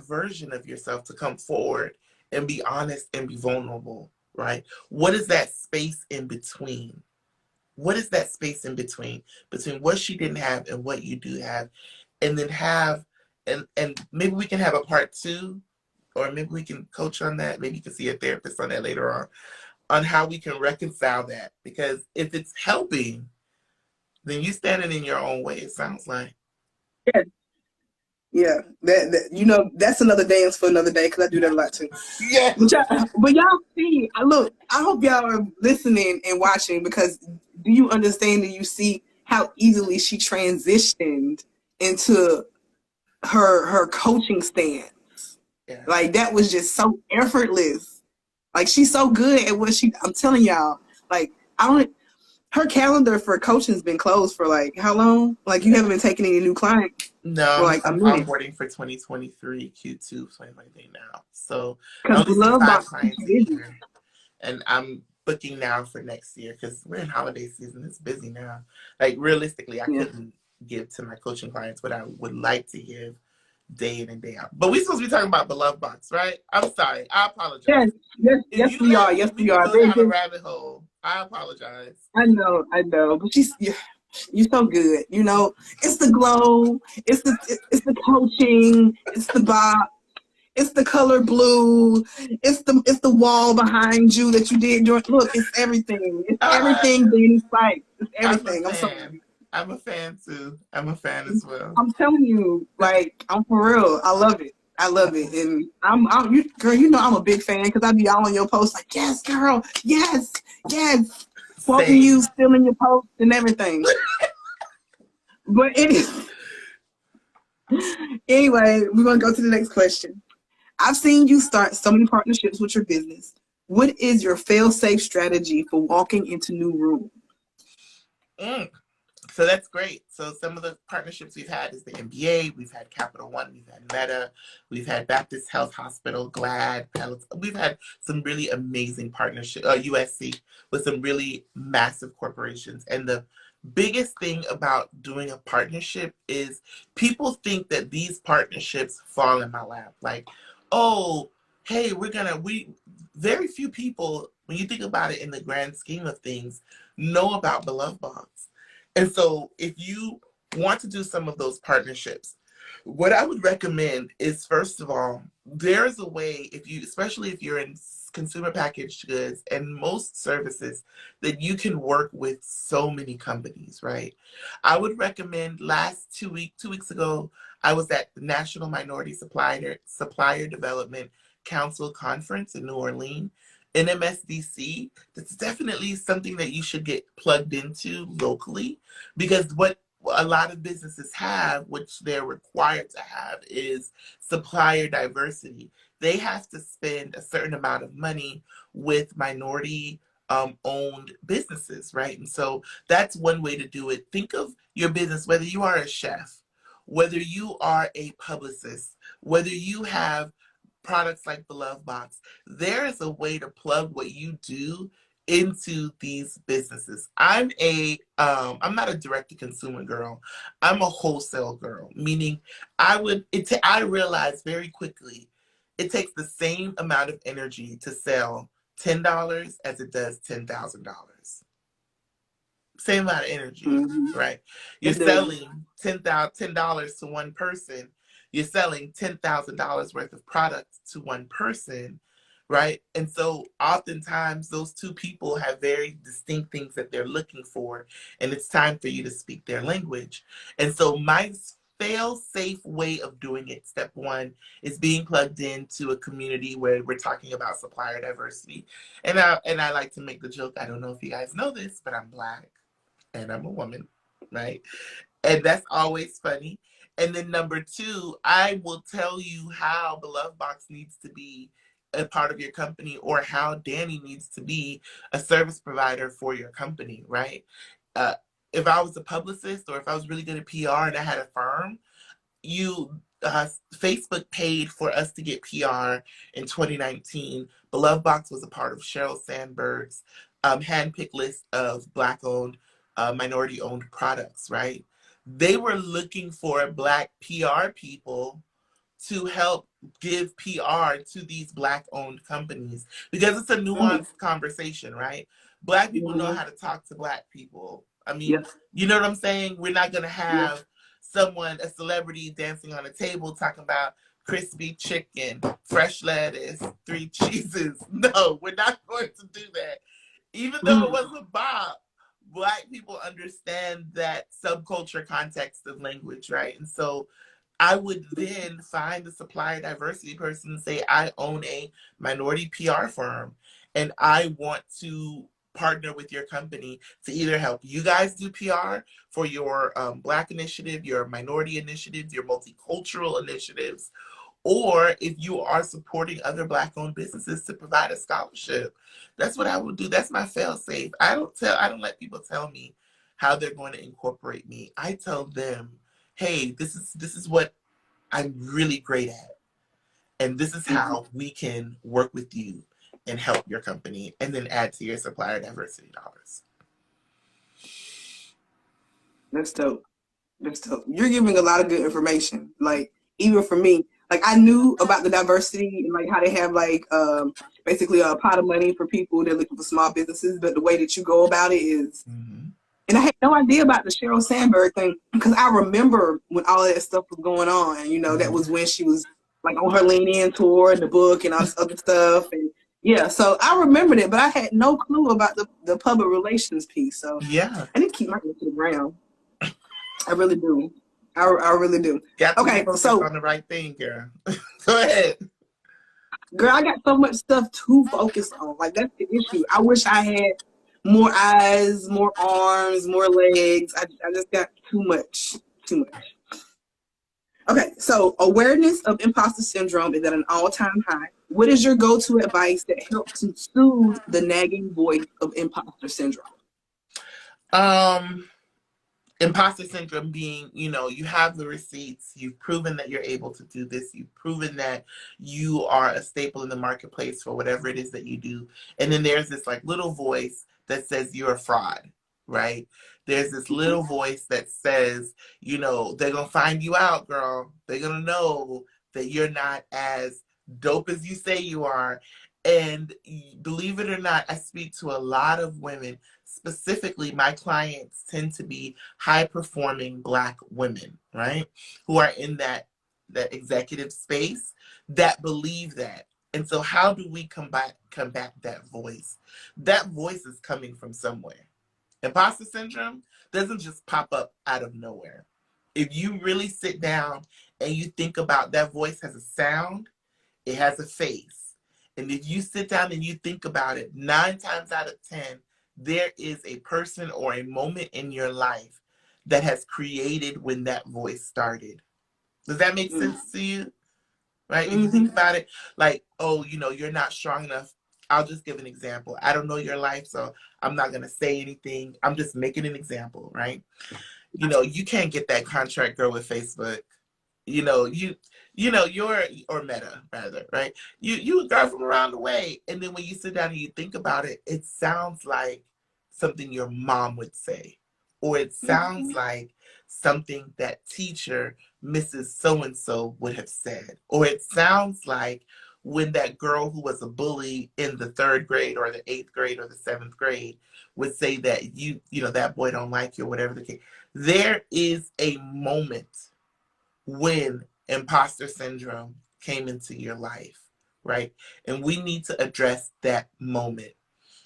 version of yourself to come forward and be honest and be vulnerable, right? What is that space in between? What is that space in between what she didn't have and what you do have? And then and maybe we can have a part 2, or maybe we can coach on that. Maybe you can see a therapist on that later on how we can reconcile that. Because if it's helping, then you standing in your own way, it sounds like. Yeah, that you know, that's another dance for another day, because I do that a lot too. Yeah. But y'all see, I hope y'all are listening and watching, because do you understand, do you see how easily she transitioned into her coaching stance? Yeah. Like, that was just so effortless. Like, she's so good at what I'm telling y'all, like, her calendar for coaching has been closed for like how long? Like, you haven't been taking any new clients? No, like I'm onboarding for 2023 Q2 2023 now. So I only see 5 clients a year, and I'm booking now for next year because we're in holiday season. It's busy now. Like, realistically, I couldn't give to my coaching clients what I would like to give day in and day out. But we're supposed to be talking about the love box, right? I'm sorry. I apologize. Yes, we are. Yes, we are. Go down a rabbit hole. I apologize. I know. But you're so good. You know, it's the glow. It's the coaching. It's the box. It's the color blue. It's the wall behind you that you did during. Look, it's everything. It's everything. Danie Spikes. It's everything. I'm sorry. I'm a fan too. I'm a fan as well. I'm telling you, like, I'm for real. I love it. And girl, you know I'm a big fan, because I be all on your posts like, yes, girl, yes, quoting you, stealing your posts and everything. But anyway, we're gonna go to the next question. I've seen you start so many partnerships with your business. What is your fail-safe strategy for walking into new rooms? So that's great. So some of the partnerships we've had is the NBA, we've had Capital One, we've had Meta, we've had Baptist Health Hospital, GLAD, we've had some really amazing partnerships, USC, with some really massive corporations. And the biggest thing about doing a partnership is people think that these partnerships fall in my lap. Like, oh, hey, very few people, when you think about it in the grand scheme of things, know about Beloved Box. And so if you want to do some of those partnerships, what I would recommend is, first of all, there's a way, especially if you're in consumer packaged goods and most services, that you can work with so many companies, right? I would recommend two weeks ago, I was at the National Minority Supplier Development Council Conference in New Orleans. NMSDC, that's definitely something that you should get plugged into locally, because what a lot of businesses have, which they're required to have, is supplier diversity. They have to spend a certain amount of money with minority owned businesses, right? And so that's one way to do it. Think of your business, whether you are a chef, whether you are a publicist, whether you have products like Beloved Box, there is a way to plug what you do into these businesses. I'm not a direct to consumer girl. I'm a wholesale girl, meaning I realized very quickly it takes the same amount of energy to sell $10 as it does $10,000. Same amount of energy, right? You're selling $10 to one person. You're selling $10,000 worth of products to one person, right? And so oftentimes those two people have very distinct things that they're looking for, and it's time for you to speak their language. And so my fail-safe way of doing it, step one, is being plugged into a community where we're talking about supplier diversity. And I like to make the joke, I don't know if you guys know this, but I'm Black and I'm a woman, right? And that's always funny. And then number two, I will tell you how Beloved Box needs to be a part of your company, or how Danie needs to be a service provider for your company, right? If I was a publicist, or if I was really good at PR and I had a firm, Facebook paid for us to get PR in 2019. Beloved Box was a part of Sheryl Sandberg's handpicked list of Black-owned, minority-owned products, right? They were looking for Black PR people to help give PR to these Black-owned companies, because it's a nuanced conversation, right? Black people know how to talk to Black people. I mean, you know what I'm saying? We're not going to have a celebrity dancing on a table talking about crispy chicken, fresh lettuce, 3 cheeses. No, we're not going to do that. Even though it was a bop, Black people understand that subculture context of language, right? And so I would then find the supplier diversity person and say, I own a minority PR firm, and I want to partner with your company to either help you guys do PR for your Black initiative, your minority initiatives, your multicultural initiatives, or if you are supporting other Black-owned businesses, to provide a scholarship. That's what I would do. That's my fail-safe. I don't let people tell me how they're going to incorporate me. I tell them, hey, this is what I'm really great at, and this is how we can work with you and help your company, and then add to your supplier diversity dollars. That's dope. That's dope. You're giving a lot of good information. Like, even for me, like, I knew about the diversity and like how they have like basically a pot of money for people that are looking for small businesses, but the way that you go about it is, and I had no idea about the Sheryl Sandberg thing, because I remember when all that stuff was going on, you know, that was when she was like on her Lean In tour and the book and all this other stuff. And yeah, so I remembered it, but I had no clue about the public relations piece. So yeah, I need to keep my ear to the ground. I really do. I really do. Okay, so on the right thing, girl. Go ahead. Girl, I got so much stuff to focus on. Like, that's the issue. I wish I had more eyes, more arms, more legs. I just got too much. Okay, so awareness of imposter syndrome is at an all-time high. What is your go-to advice that helps to soothe the nagging voice of imposter syndrome? Um, Imposter syndrome being, you have the receipts, you've proven that you're able to do this, you've proven that you are a staple in the marketplace for whatever it is that you do. And then there's this like little voice that says you're a fraud, right? There's this little voice that says, they're going to find you out, girl. They're going to know that you're not as dope as you say you are. And believe it or not, I speak to a lot of women. Specifically, my clients tend to be high-performing Black women, right? Who are in that executive space that believe that. And so how do we combat that voice? That voice is coming from somewhere. Imposter syndrome doesn't just pop up out of nowhere. If you really sit down and you think about that voice has a sound, it has a face. And if you sit down and you think about it, 9 times out of 10, there is a person or a moment in your life that has created when that voice started. Does that make sense to you? Right? If you think about it, like, oh, you're not strong enough. I'll just give an example. I don't know your life, so I'm not going to say anything. I'm just making an example, right? You can't get that contract, girl, with Facebook. You're, or Meta rather, right? You a girl from around the way. And then when you sit down and you think about it, it sounds like something your mom would say. Or it sounds like something that teacher, Mrs. So-and-so would have said. Or it sounds like when that girl who was a bully in the 3rd grade or the 8th grade or the 7th grade would say that that boy don't like you or whatever the case. There is a moment when imposter syndrome came into your life, right? And we need to address that moment.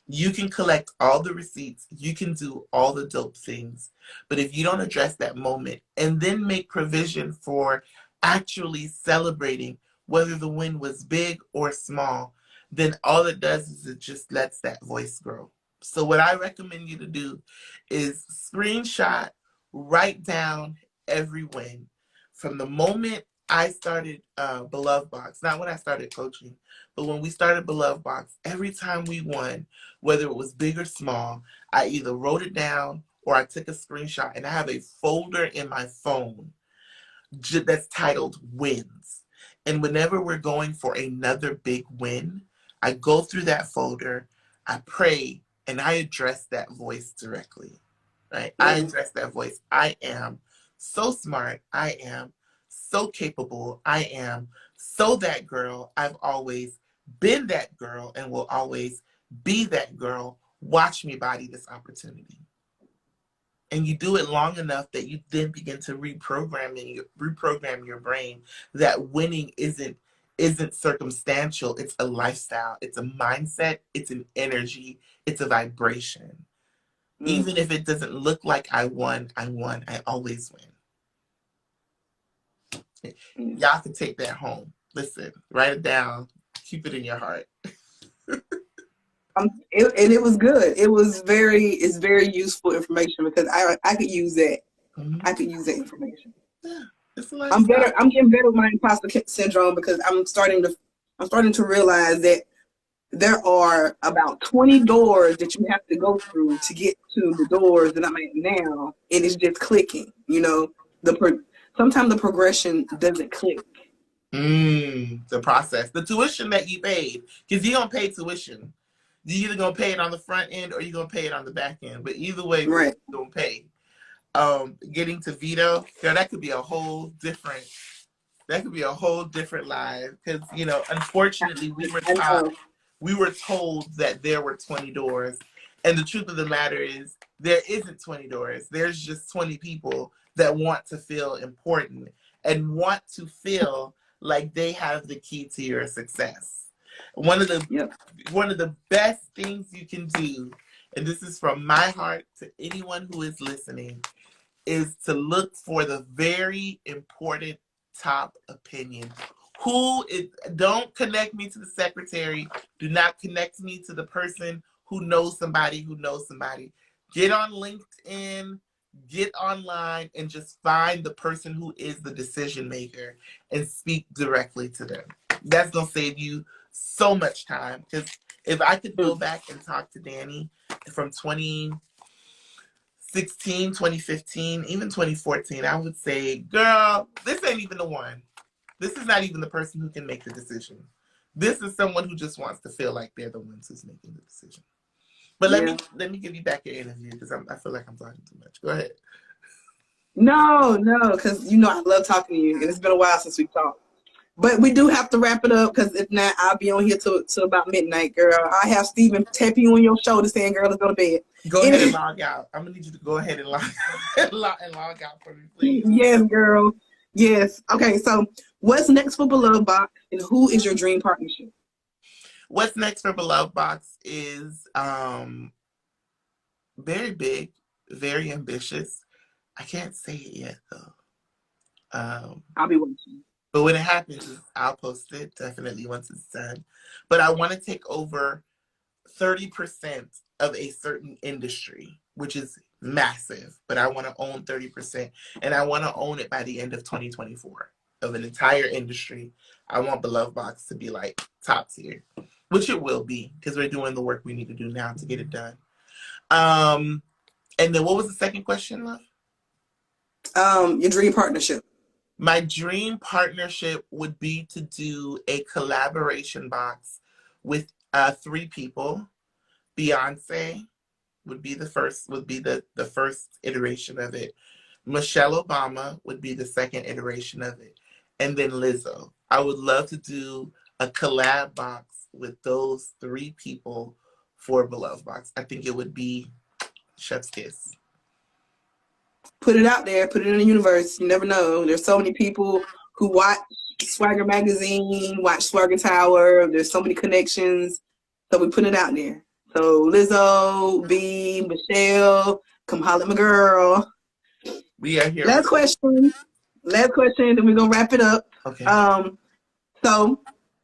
You can collect all the receipts, you can do all the dope things, but if you don't address that moment and then make provision for actually celebrating whether the win was big or small, then all it does is it just lets that voice grow. So what I recommend you to do is screenshot, write down every win. From the moment I started Beloved Box, not when I started coaching, but when we started Beloved Box, every time we won, whether it was big or small, I either wrote it down or I took a screenshot, and I have a folder in my phone that's titled Wins. And whenever we're going for another big win, I go through that folder, I pray, and I address that voice directly, right? I address that voice. I am so smart. I am so capable. I am so that girl. I've always been that girl and will always be that girl. Watch me body this opportunity. And you do it long enough that you then begin to reprogram your brain that winning isn't circumstantial. It's a lifestyle. It's a mindset. It's an energy. It's a vibration. Even if it doesn't look like I won. I always win. Y'all can take that home. Listen, write it down. Keep it in your heart. And it was good. It's very useful information because I could use that. I could use that information. Yeah, it's a I'm lifestyle. getting better with my imposter syndrome because I'm starting to realize that there are about 20 doors that you have to go through to get to the doors that I'm at now, and it's just clicking. Sometimes the progression doesn't click. The process, the tuition that you paid, because you don't pay tuition. You're either gonna pay it on the front end or you're gonna pay it on the back end. But either way, right, you're gonna pay. Getting to veto, that could be a whole different live. Because unfortunately, I know. we were told that there were 20 doors, and the truth of the matter is there isn't 20 doors. There's just 20 people that want to feel important and want to feel like they have the key to your success. One of the best things you can do, and this is from my heart to anyone who is listening, is to look for the very important top opinion. Don't connect me to the secretary. Do not connect me to the person who knows somebody who knows somebody. Get on LinkedIn, Get online and just find the person who is the decision maker and speak directly to them. That's going to save you so much time. Because if I could go back and talk to Danie from 2016, 2015, even 2014, I would say, girl, this ain't even the one. This is not even the person who can make the decision. This is someone who just wants to feel like they're the ones who's making the decision. But let me give you back your interview because I feel like I'm talking too much. Go ahead. No, because you know I love talking to you, and it's been a while since we talked. But we do have to wrap it up because if not, I'll be on here till about midnight, girl. I have Steven tap you on your shoulder saying, "Girl, let's go to bed." Go ahead and log out. I'm gonna need you to go ahead and log out for me, please. Yes, girl. Yes. Okay. So, what's next for Beloved Box, and who is your dream partnership? What's next for Beloved Box is very big, very ambitious. I can't say it yet though. I'll be watching. But when it happens, I'll post it definitely once it's done. But I want to take over 30% of a certain industry, which is massive. But I want to own 30%, and I want to own it by the end of 2024 of an entire industry. I want Beloved Box to be like top tier, which it will be because we're doing the work we need to do now to get it done. And then what was the second question, love? Your dream partnership. My dream partnership would be to do a collaboration box with 3 people. Beyonce would be the first iteration of it. Michelle Obama would be the second iteration of it. And then Lizzo. I would love to do a collab box with those 3 people for Beloved Box. I think it would be chef's kiss. Put it out there. Put it in the universe. You never know. There's so many people who watch SwagHer Magazine, watch SwagHer Tower. There's so many connections. So we put it out there. So Lizzo, B, Michelle, come holler at my girl. We are here. Last question, then we're gonna wrap it up. Okay. So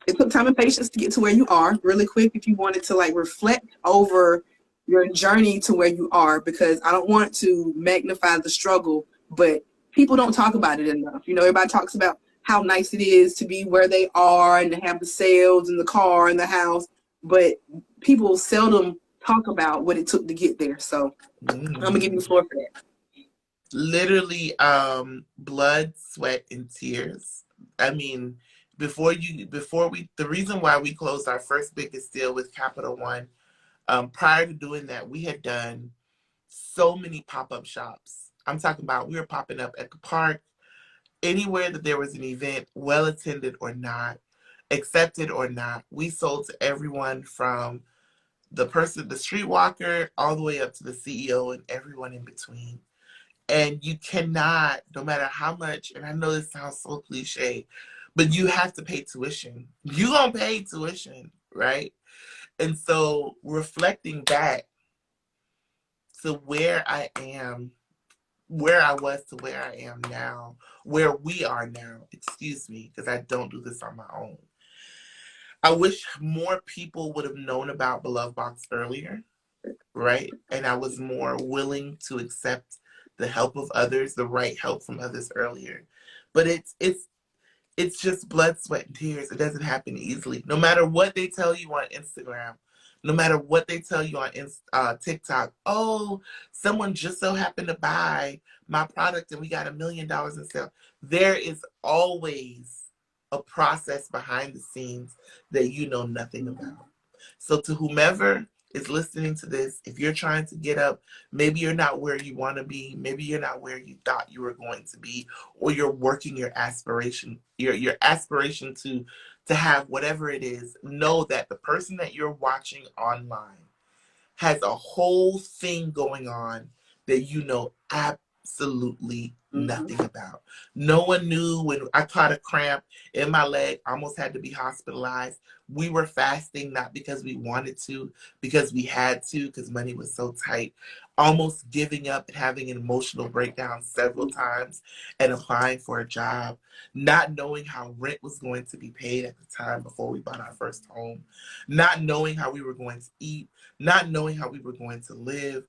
it took time and patience to get to where you are. Really quick, if you wanted to like reflect over your journey to where you are, because I don't want to magnify the struggle, but people don't talk about it enough. You know, everybody talks about how nice it is to be where they are and to have the sales and the car and the house, but people seldom talk about what it took to get there. So I'm gonna give you the floor for that. Literally, blood, sweat, and tears. I mean, the reason why we closed our first biggest deal with Capital One, prior to doing that, we had done so many pop-up shops. I'm talking about we were popping up at the park, anywhere that there was an event, well attended or not, accepted or not. We sold to everyone from the streetwalker, all the way up to the CEO and everyone in between. And you cannot, no matter how much, and I know this sounds so cliche, but you have to pay tuition. You gonna pay tuition, right? And so reflecting back to where I am, where I was to where I am now, where we are now, excuse me, because I don't do this on my own. I wish more people would have known about Beloved Box earlier, right? And I was more willing to accept the help of others, the right help from others earlier. But it's just blood, sweat, and tears. It doesn't happen easily. No matter what they tell you on Instagram, no matter what they tell you on TikTok, oh, someone just so happened to buy my product and we got $1 million in sales. There is always a process behind the scenes that you know nothing about. So to whomever is listening to this, if you're trying to get up, maybe you're not where you want to be, maybe you're not where you thought you were going to be, or you're working your aspiration, your aspiration to have whatever it is, know that the person that you're watching online has a whole thing going on that you know absolutely nothing about. No one knew when I caught a cramp in my leg, almost had to be hospitalized. We were fasting, not because we wanted to, because we had to, because money was so tight. Almost giving up and having an emotional breakdown several times and applying for a job, not knowing how rent was going to be paid at the time before we bought our first home, not knowing how we were going to eat, not knowing how we were going to live,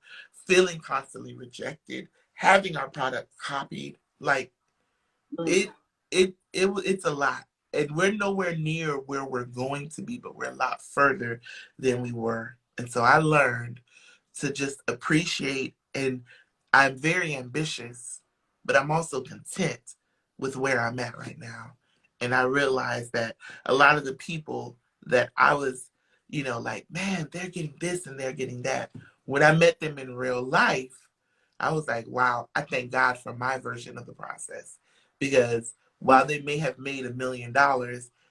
feeling constantly rejected, having our product copied, like it's a lot. And we're nowhere near where we're going to be, but we're a lot further than we were. And so I learned to just appreciate, and I'm very ambitious, but I'm also content with where I'm at right now. And I realized that a lot of the people that I was, like, man, they're getting this and they're getting that. When I met them in real life, I was like, wow, I thank God for my version of the process. Because while they may have made $1 million,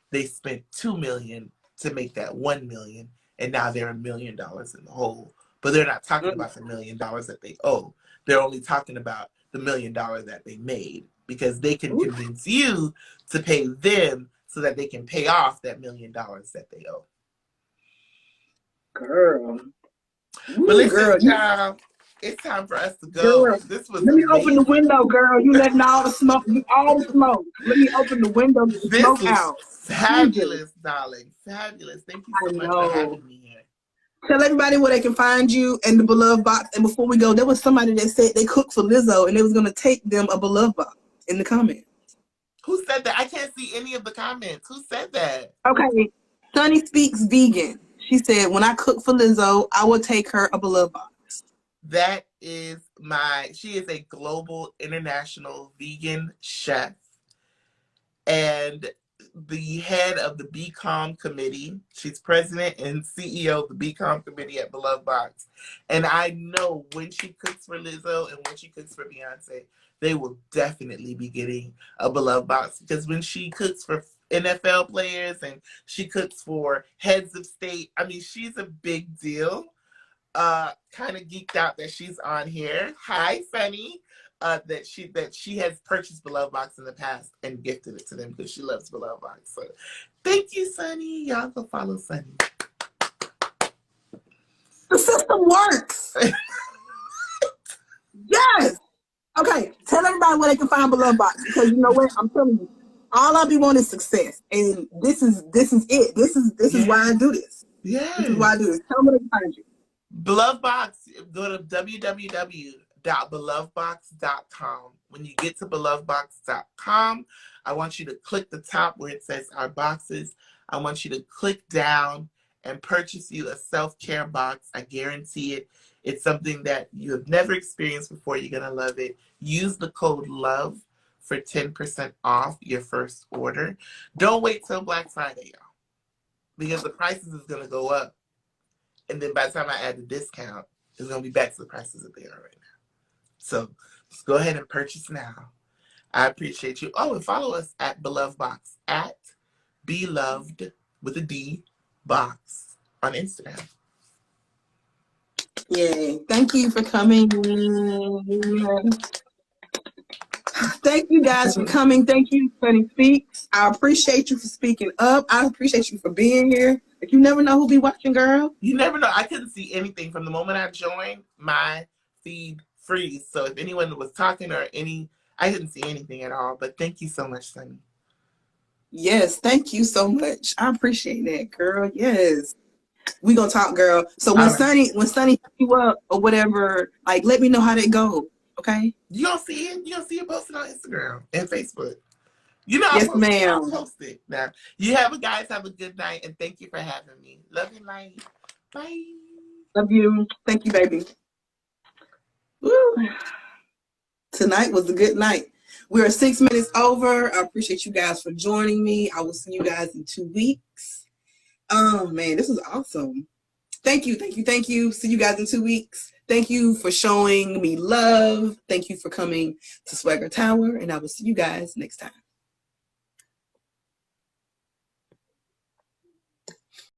they spent $2 million to make that $1 million. And now they're $1 million in the hole. But they're not talking about the $1 million that they owe. They're only talking about the $1 million that they made, because they can convince you to pay them so that they can pay off that $1 million that they owe. Girl. But listen, child, it's time for us to go. Girl, This was let me amazing. open the window, girl. You letting all the smoke, all the smoke. Let me open the window, get the smoke out. Fabulous, darling. Fabulous. Thank you so much for having me here. Tell everybody where they can find you and the Beloved Box. And before we go, there was somebody that said they cooked for Lizzo and they was going to take them a Beloved Box in the comments. Who said that? I can't see any of the comments. Who said that? Okay. Danie Speaks Vegan. She said, when I cook for Lizzo, I will take her a Beloved Box. That is she is a global international vegan chef and the head of the BCOM committee. She's president and CEO of the BCOM committee at Beloved Box. And I know when she cooks for Lizzo and when she cooks for Beyonce, they will definitely be getting a Beloved Box, because when she cooks for NFL players and she cooks for heads of state, I mean, she's a big deal. Kind of geeked out that she's on here. Hi, Sunny. That she has purchased Beloved Box in the past and gifted it to them because she loves Beloved Box. So thank you, Sunny. Y'all go follow Sunny. The system works. Yes. Okay. Tell everybody where they can find Beloved Box, because you know what? I'm telling you, all I be wanting is success, and this is it. This is why I do this. Yeah. This is why I do this. Tell them where they can find you. Beloved Box, go to www.belovedbox.com. When you get to belovedbox.com, I want you to click the top where it says our boxes. I want you to click down and purchase you a self-care box. I guarantee it. It's something that you have never experienced before. You're going to love it. Use the code LOVE for 10% off your first order. Don't wait till Black Friday, y'all, because the prices is going to go up. And then by the time I add the discount, it's going to be back to the prices that they are right now. So just go ahead and purchase now. I appreciate you. Oh, and follow us at Beloved Box, at Beloved with a D Box on Instagram. Yay. Thank you for coming. Thank you guys for coming. Thank you, Danie Speaks. I appreciate you for speaking up. I appreciate you for being here. Like, you never know who'll be watching, girl. You never know. I couldn't see anything from the moment I joined. My feed freeze. So if anyone was talking I couldn't see anything at all. But thank you so much, Sunny. Yes, thank you so much. I appreciate that, girl. Yes. We gonna talk, girl. So when Sunny hit you up or whatever, like, let me know how that go. Okay? You don't see it? You don't see it posted on Instagram and Facebook. You know, yes, ma'am. I'll post it. Now, guys have a good night, and thank you for having me. Love you, night. Bye. Love you. Thank you, baby. Woo. Tonight was a good night. We are 6 minutes over. I appreciate you guys for joining me. I will see you guys in 2 weeks. Oh, man, this was awesome. Thank you, thank you, thank you. See you guys in 2 weeks. Thank you for showing me love. Thank you for coming to SwagHer Tower, and I will see you guys next time.